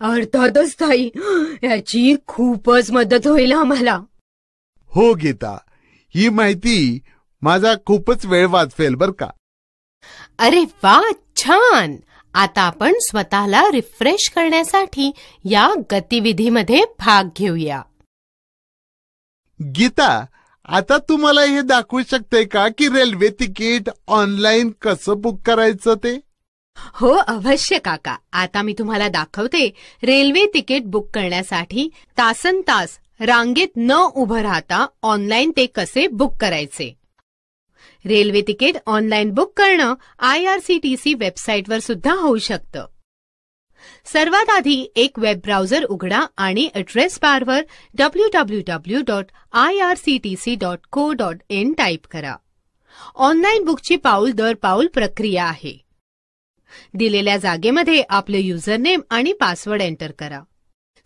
अर्थातच ताई, याची खूपच मदत होईल आम्हाला. हो गीता, ही माहिती माझा खूपच वेळ वाचवेल बर का. अरे वा, छान. आता आपण स्वतःला रिफ्रेश करण्यासाठी या गतिविधीमध्ये भाग घेऊया. गीता, आता तुम्हाला हे दाखवू शकते का की रेल्वे तिकीट ऑनलाईन कसं बुक करायचं ते? हो अवश्य काका. आता मी तुम्हाला दाखवते रेल्वे तिकीट बुक करण्यासाठी तासनतास रांगेत न उभं राहता ऑनलाईन ते कसे बुक करायचे. रेल्वे तिकीट ऑनलाईन बुक करणं IRCTC वेबसाईटवर सुद्धा होऊ शकतं. सर्वात आधी एक वेब ब्राउझर उघडा आणि ॲड्रेस बारवर www.irctc.co.in टाईप करा. ऑनलाईन बुकची पाऊल दर पाऊल प्रक्रिया आहे. दिलेल्या जागेमध्ये आपले युजरनेम आणि पासवर्ड एंटर करा.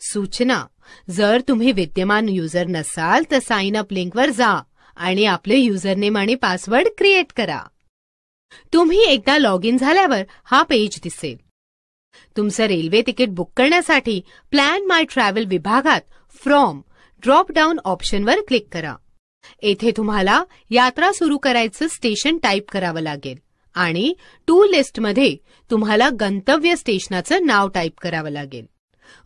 सूचना: जर तुम्ही विद्यमान युजर नसाल तर साइन अप लिंकवर जा आणि आपले युजरनेम आणि पासवर्ड क्रिएट करा. तुम्ही एकदा लॉग इन झाल्यावर हा पेज दिसेल. तुमचं रेल्वे तिकीट बुक करण्यासाठी प्लॅन माय ट्रॅव्हल विभागात फ्रॉम ड्रॉप डाऊन ऑप्शनवर क्लिक करा. येथे तुम्हाला यात्रा सुरू करायचं स्टेशन टाईप करावं लागेल आणि टू लिस्टमध्ये तुम्हाला गंतव्य स्टेशनाचं नाव टाईप करावं लागेल.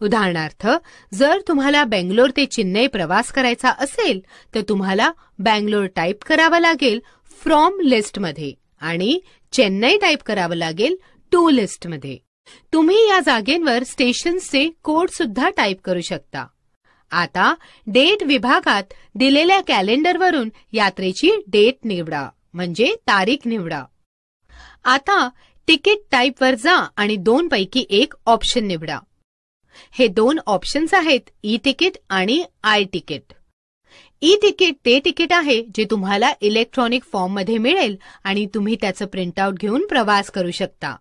उदाहरणार्थ, जर तुम्हाला बेंगलोर ते चेन्नई प्रवास करायचा असेल तर तुम्हाला बेंगलोर टाईप करावं लागेल फ्रॉम लिस्टमध्ये आणि चेन्नई टाईप करावं लागेल टू लिस्टमध्ये. तुम्ही या जागेंवर स्टेशन्सचे कोड सुद्धा टाईप करू शकता. आता डेट विभागात दिलेल्या कॅलेंडरवरून यात्रेची डेट निवडा म्हणजे तारीख निवडा. आता तिकीट टाईपवर जा आणि दोनपैकी एक ऑप्शन निवडा. हे दोन ऑप्शन्स आहेत ई तिकीट आणि आय तिकीट. ई तिकीट ते तिकीट आहे जे तुम्हाला इलेक्ट्रॉनिक फॉर्ममध्ये मिळेल आणि तुम्ही त्याचं प्रिंटआउट घेऊन प्रवास करू शकता.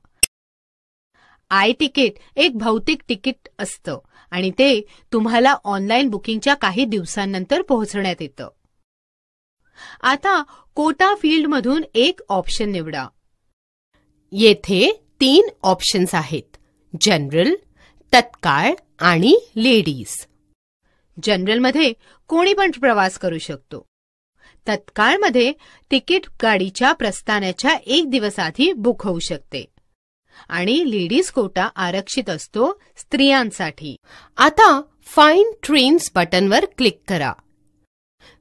आय तिकीट एक भौतिक तिकीट असतं आणि ते तुम्हाला ऑनलाईन बुकिंगच्या काही दिवसांनंतर पोहोचण्यात येतं. आता कोटा फील्डमधून एक ऑप्शन निवडा. येथे 3 ऑप्शन्स आहेत: जनरल, तत्काळ आणि लेडीज. जनरलमध्ये कोणी पण प्रवास करू शकतो. तत्काळमध्ये तिकीट गाडीच्या प्रस्थानाच्या 1 दिवस आधी बुक होऊ शकते आणि लेडीज कोटा आरक्षित असतो स्त्रियांसाठी. आता फाइंड ट्रेन्स बटनवर क्लिक करा.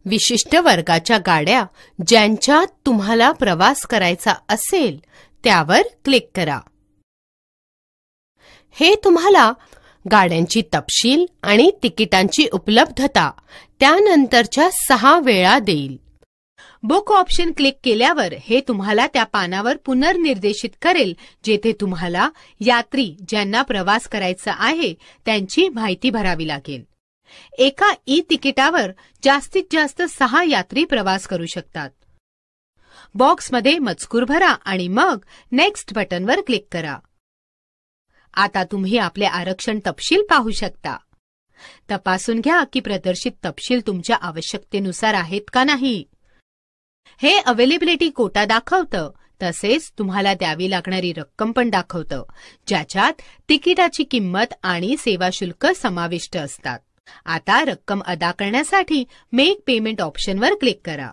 विशिष्ट वर्गाच्या गाड्या ज्यांच्यात तुम्हाला प्रवास करायचा असेल त्यावर क्लिक करा. हे तुम्हाला गाड्यांची तपशील आणि तिकिटांची उपलब्धता त्यानंतरच्या 6 वेळा देईल. बुक ऑप्शन क्लिक केल्यावर हे तुम्हाला त्या पानावर पुनर्निर्देशित करेल जेथे तुम्हाला यात्री ज्यांना प्रवास करायचा आहे त्यांची माहिती भरावी लागेल. एका ई तिकिटावर जास्तीत जास्त 6 यात्री प्रवास करू शकतात. बॉक्समध्ये मजकूर भरा आणि मग नेक्स्ट बटनवर क्लिक करा. आता तुम्ही आपले आरक्षण तपशील पाहू शकता. तपासून घ्या की प्रदर्शित तपशील तुमच्या आवश्यकतेनुसार आहेत का नाही. हे अवेलेबिलिटी कोटा दाखवतं. तसेच तुम्हाला द्यावी लागणारी रक्कम पण दाखवतं ज्याच्यात तिकिटाची किंमत आणि सेवा शुल्क समाविष्ट असतात. आता रक्कम अदा करण्यासाठी मेक पेमेंट ऑप्शनवर क्लिक करा.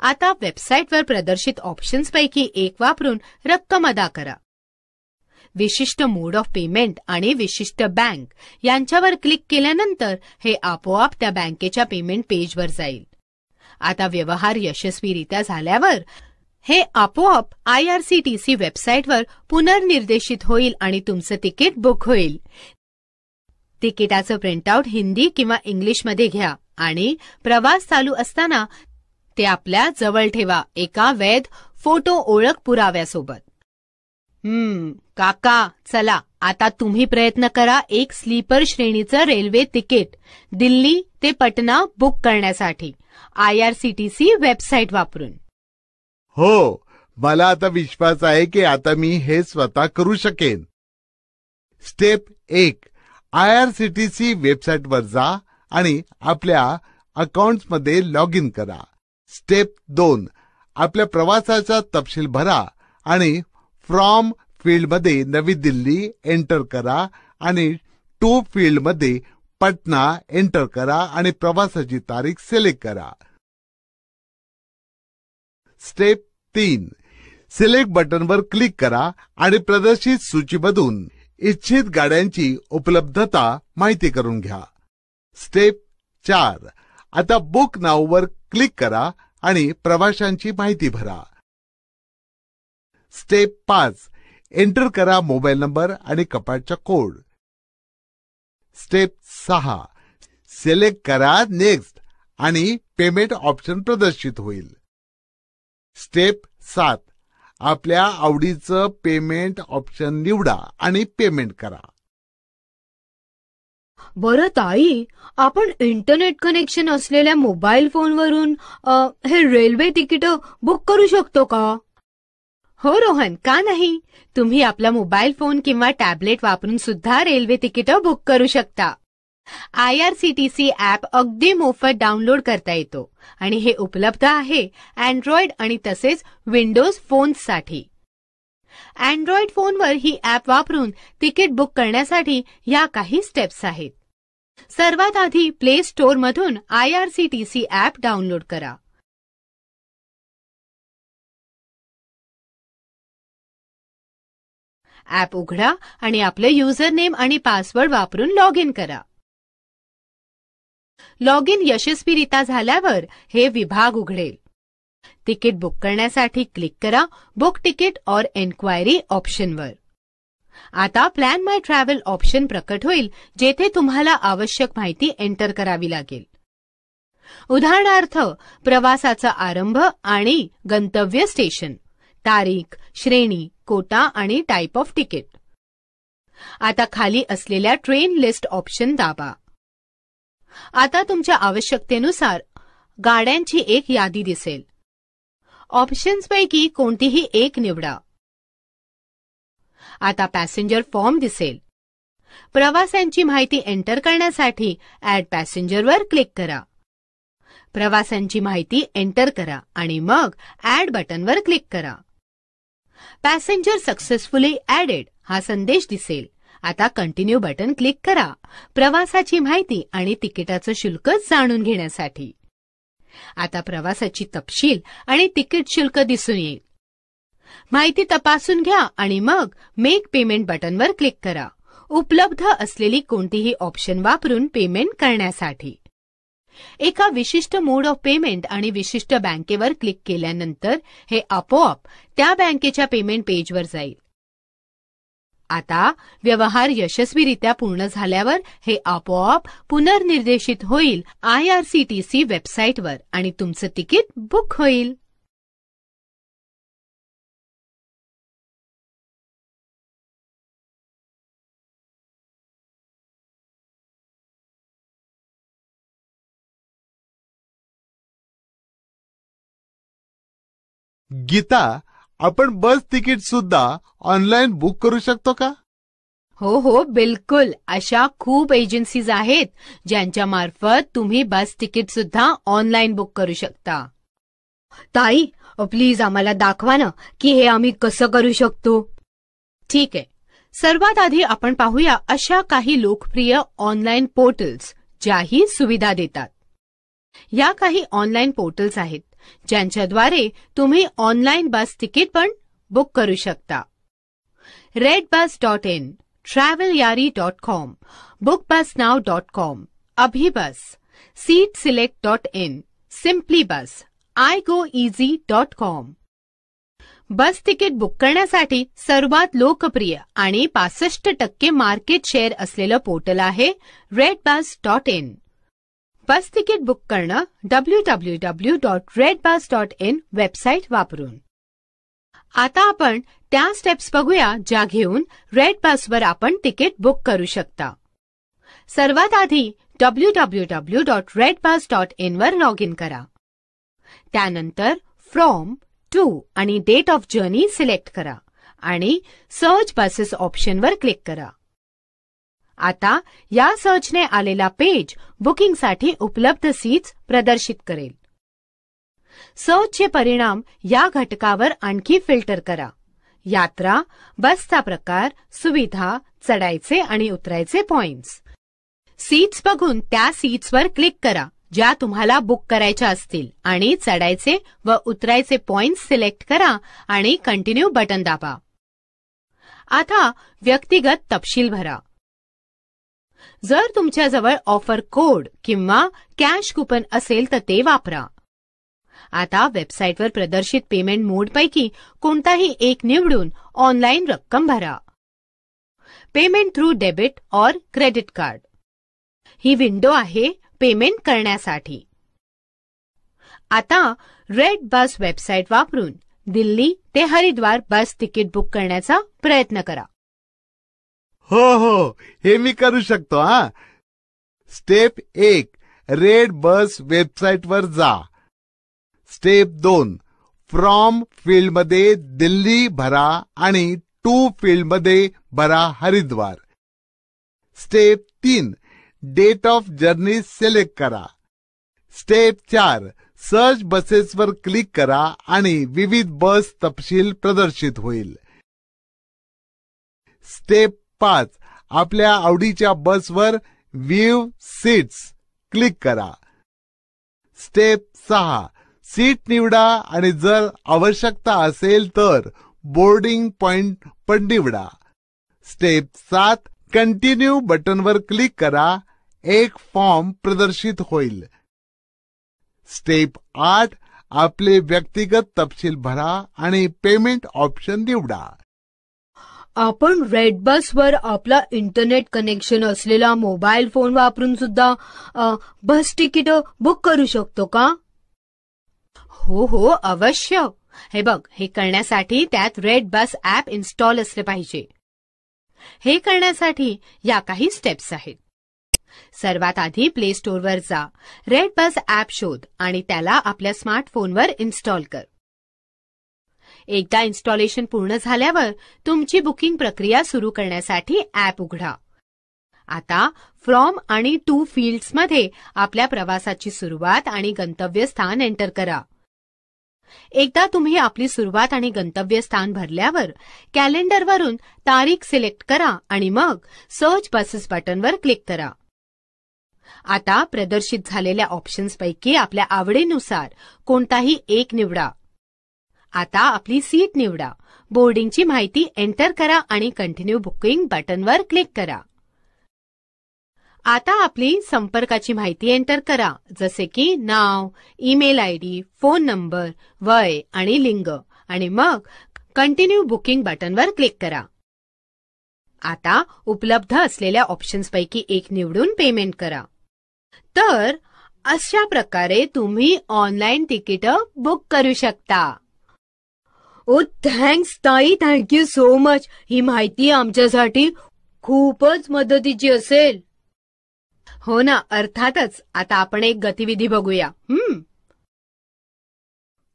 आता वेबसाईटवर प्रदर्शित ऑप्शन्सपैकी एक वापरून रक्कम अदा करा. विशिष्ट मोड ऑफ पेमेंट आणि विशिष्ट बँक यांच्यावर क्लिक केल्यानंतर हे आपोआप त्या बँकेच्या पेमेंट पेजवर जाईल. आता व्यवहार यशस्वीरित्या झाल्यावर हे आपोआप IRCTC वेबसाईटवर पुनर्निर्देशित होईल आणि तुमचं तिकीट बुक होईल. तिकिटाचं प्रिंटआउट हिंदी किंवा इंग्लिशमध्ये घ्या आणि प्रवास चालू असताना ते आपल्या जवळ ठेवा एका वैध फोटो ओळख पुराव्यासोबत. काका, चला आता तुम्ही प्रयत्न करा एक स्लीपर श्रेणीचं रेल्वे तिकीट दिल्ली ते पटना बुक करण्यासाठी IRCTC वेबसाईट वापरून. हो, मला आता विश्वास आहे की आता मी हे स्वतः करू शकेन. स्टेप 1, IRCTC वेबसाईटवर जा आणि आपल्या अकाउंट्समध्ये लॉग इन करा. स्टेप 2, आपल्या प्रवासाचा तपशील भरा आणि फ्रॉम फील्डमध्ये नवी दिल्ली एंटर करा आणि टू फील्डमध्ये पटना एंटर करा आणि प्रवासाची तारीख सिलेक्ट करा. स्टेप 3, सिलेक्ट बटनवर क्लिक करा आणि प्रदर्शित सूचीमधून इच्छित गाड्यांची उपलब्धता माहिती करून घ्या. स्टेप 4, आता बुक नाऊवर क्लिक करा आणि प्रवाशांची माहिती भरा. स्टेप 5, एंटर करा मोबाईल नंबर आणि कपाटचा कोड. स्टेप 6, सिलेक्ट करा नेक्स्ट आणि पेमेंट ऑप्शन प्रदर्शित होईल. स्टेप 7, आपल्या आवडीचं पेमेंट ऑप्शन निवडा आणि पेमेंट करा. बरं ताई, आपण इंटरनेट कनेक्शन असलेल्या मोबाईल फोनवरून हे रेल्वे तिकीट बुक करू शकतो का? हो रोहन, का नाही. तुम्ही आपला मोबाईल फोन किंवा टॅबलेट वापरून सुद्धा रेल्वे तिकीट बुक करू शकता. IRCTC ॲप अगदी मोफत डाउनलोड करता येतो आणि हे उपलब्ध आहे अँड्रॉइड आणि तसेच विंडोज फोन्ससाठी. अँड्रॉइड फोनवर ही ॲप वापरून तिकीट बुक करण्यासाठी या काही स्टेप्स आहेत. सर्वात आधी प्ले स्टोअरमधून IRCTC ॲप डाउनलोड करा. ॲप उघडा आणि आपले युजर नेम आणि पासवर्ड वापरून लॉग इन करा. लॉग इन यशस्वीरित्या झाल्यावर हे विभाग उघडेल. तिकीट बुक करण्यासाठी क्लिक करा बुक तिकीट और एन्क्वायरी ऑप्शनवर. आता प्लॅन माय ट्रॅव्हल ऑप्शन प्रकट होईल, जेथे तुम्हाला आवश्यक माहिती एंटर करावी लागेल. उदाहरणार्थ प्रवासाचा आरंभ आणि गंतव्य स्टेशन, तारीख, श्रेणी, कोटा आणि टाइप ऑफ तिकीट. आता खाली असलेल्या ट्रेन लिस्ट ऑप्शन दाबा. आता तुमच्या आवश्यकतेनुसार गाड्यांची एक यादी दिसेल. ऑप्शन्सपैकी कोणतीही एक निवडा. आता पॅसेंजर फॉर्म दिसेल. प्रवाशांची माहिती एंटर करण्यासाठी ॲड पॅसेंजरवर क्लिक करा. प्रवाशांची माहिती एंटर करा आणि मग ॲड बटनवर क्लिक करा. पॅसेंजर सक्सेसफुली ॲडेड हा संदेश दिसेल. आता कंटिन्यू बटन क्लिक करा प्रवासाची माहिती आणि तिकिटाचं शुल्क जाणून घेण्यासाठी. आता प्रवासाची तपशील आणि तिकीट शुल्क दिसून येईल. माहिती तपासून घ्या आणि मग मेक पेमेंट बटनवर क्लिक करा उपलब्ध असलेली कोणतीही ऑप्शन वापरून पेमेंट करण्यासाठी. एका विशिष्ट मोड ऑफ पेमेंट आणि विशिष्ट बँकेवर क्लिक केल्यानंतर हे आपोआप त्या बँकेच्या पेमेंट पेजवर जाईल. आता व्यवहार यशस्वीरित्या पूर्ण झाल्यावर हे आपोआप पुनर्निर्देशित होईल IRCTC वेबसाईटवर आणि तुमचं तिकीट बुक होईल. गीता, आपण बस तिकीट सुद्धा ऑनलाईन बुक करू शकतो का? हो, बिलकुल. अशा खूप एजन्सीज आहेत ज्यांच्या मार्फत तुम्ही बस तिकीट सुद्धा ऑनलाईन बुक करू शकता. ताई, प्लीज आम्हाला दाखवा ना की हे आम्ही कसं करू शकतो. ठीक आहे. सर्वात आधी आपण पाहूया अशा काही लोकप्रिय ऑनलाईन पोर्टल्स ज्याही सुविधा देतात. या काही ऑनलाईन पोर्टल्स आहेत ज्यांच्याद्वारे तुम्ही ऑनलाईन बस तिकीट पण बुक करू शकता. redbus.in, travelyaari.com, bookbusnow.com, AbhiBus, seatselect.in, simplybus, igoeasy.com. बस तिकीट बुक करण्यासाठी सर्वात लोकप्रिय आणि 65% मार्केट शेअर असलेलं पोर्टल आहे redbus.in. बस तिकीट बुक करणं www.redbus.in वेबसाईट वापरून. आता आपण त्या स्टेप्स बघूया ज्या घेऊन रेडबसवर आपण तिकीट बुक करू शकता. सर्वात आधी www.redbus.in वर लॉग इन करा. त्यानंतर फ्रॉम, टू आणि डेट ऑफ जर्नी सिलेक्ट करा आणि सर्च बसेस ऑप्शनवर क्लिक करा. आता या सर्चने आलेला पेज बुकिंगसाठी उपलब्ध सीट्स प्रदर्शित करेल. सर्चचे परिणाम या घटकावर आणखी फिल्टर करा. यात्रा, बसचा प्रकार, सुविधा, चढायचे आणि उतरायचे पॉइंट्स. सीट्स बघून त्या सीट्सवर क्लिक करा ज्या तुम्हाला बुक करायच्या असतील आणि चढायचे व उतरायचे पॉइंट्स सिलेक्ट करा आणि कंटिन्यू बटन दाबा. आता व्यक्तिगत तपशील भरा. जर तुमच्याजवळ ऑफर कोड किंवा कॅश कुपन असेल तर ते वापरा. आता वेबसाईटवर प्रदर्शित पेमेंट मोडपैकी कोणताही एक निवडून ऑनलाईन रक्कम भरा. पेमेंट थ्रू डेबिट और क्रेडिट कार्ड. ही विंडो आहे पेमेंट करण्यासाठी. आता रेड बस वेबसाईट वापरून दिल्ली ते हरिद्वार बस तिकीट बुक करण्याचा प्रयत्न करा. हो, हे मी करू शकतो. स्टेप 1, रेड बस वेबसाईटवर जा. स्टेप 2, फ्रॉम फील्डमध्ये दिल्ली भरा आणि टू फील्डमध्ये भरा Haridwar. Step 3, date of journey select करा. स्टेप 4, सर्च बसेसवर क्लिक करा आणि विविध बस तपशील प्रदर्शित होईल. स्टेप 5, आपल्या आवडीच्या बसवर व्ह्यू सीट्स क्लिक करा. स्टेप 6, सीट निवडा आणि जर आवश्यकता असेल तर बोर्डिंग पॉइंट पण निवडा. स्टेप 7, कंटिन्यू बटनवर क्लिक करा. एक फॉर्म प्रदर्शित होईल. स्टेप 8, आपले व्यक्तिगत तपशील भरा आणि पेमेंट ऑप्शन निवडा. आपण रेड बसवर आपला इंटरनेट कनेक्शन असलेला मोबाईल फोन वापरून सुद्धा बस तिकीट बुक करू शकतो का? हो, अवश्य. हे बघ, हे करण्यासाठी त्यात रेड बस ॲप इन्स्टॉल असले पाहिजे. हे करण्यासाठी या काही स्टेप्स आहेत. सर्वात आधी प्ले स्टोअरवर जा, रेड बस ॲप शोध आणि त्याला आपल्या स्मार्टफोनवर इन्स्टॉल कर. एकदा इन्स्टॉलेशन पूर्ण झाल्यावर तुमची बुकिंग प्रक्रिया सुरू करण्यासाठी ॲप उघडा. आता फ्रॉम आणि टू फील्ड्समध्ये आपल्या प्रवासाची सुरुवात आणि गंतव्यस्थान एंटर करा. एकदा तुम्ही आपली सुरुवात आणि गंतव्यस्थान भरल्यावर कॅलेंडरवरून तारीख सिलेक्ट करा आणि मग सर्च बसेस बटनवर क्लिक करा. आता प्रदर्शित झालेल्या ऑप्शन्सपैकी आपल्या आवडीनुसार कोणताही एक निवडा. आता आपली सीट निवडा. बोर्डिंगची माहिती एंटर करा आणि कंटिन्यू बुकिंग बटनवर क्लिक करा. आता आपली संपर्काची माहिती एंटर करा, जसे की नाव, ईमेल आयडी, फोन नंबर, वय आणि लिंग आणि मग कंटिन्यू बुकिंग बटनवर क्लिक करा. आता उपलब्ध असलेल्या ऑप्शन्सपैकी एक निवडून पेमेंट करा. तर अशा प्रकारे तुम्ही ऑनलाईन तिकीट बुक करू शकता. ओ थँक्स ताई, थँक्यू सो मच. ही माहिती आमच्यासाठी खूपच मदतीची असेल. हो ना, अर्थातच. आता आपण एक गतिविधी बघूया.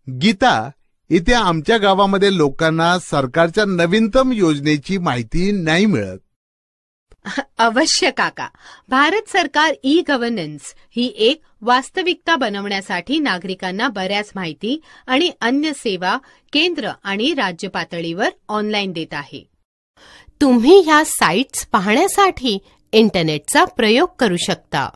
गीता, इथे आमच्या गावामध्ये लोकांना सरकारच्या नवीनतम योजनेची माहिती नाही मिळत. अवश्य काका. भारत सरकार ई गव्हर्नन्स ही एक वास्तविकता बनवण्यासाठी नागरिकांना बऱ्याच माहिती आणि अन्य सेवा केंद्र आणि राज्य पातळीवर ऑनलाईन देत आहे. तुम्ही ह्या साइट्स पाहण्यासाठी इंटरनेटचा प्रयोग करू शकता.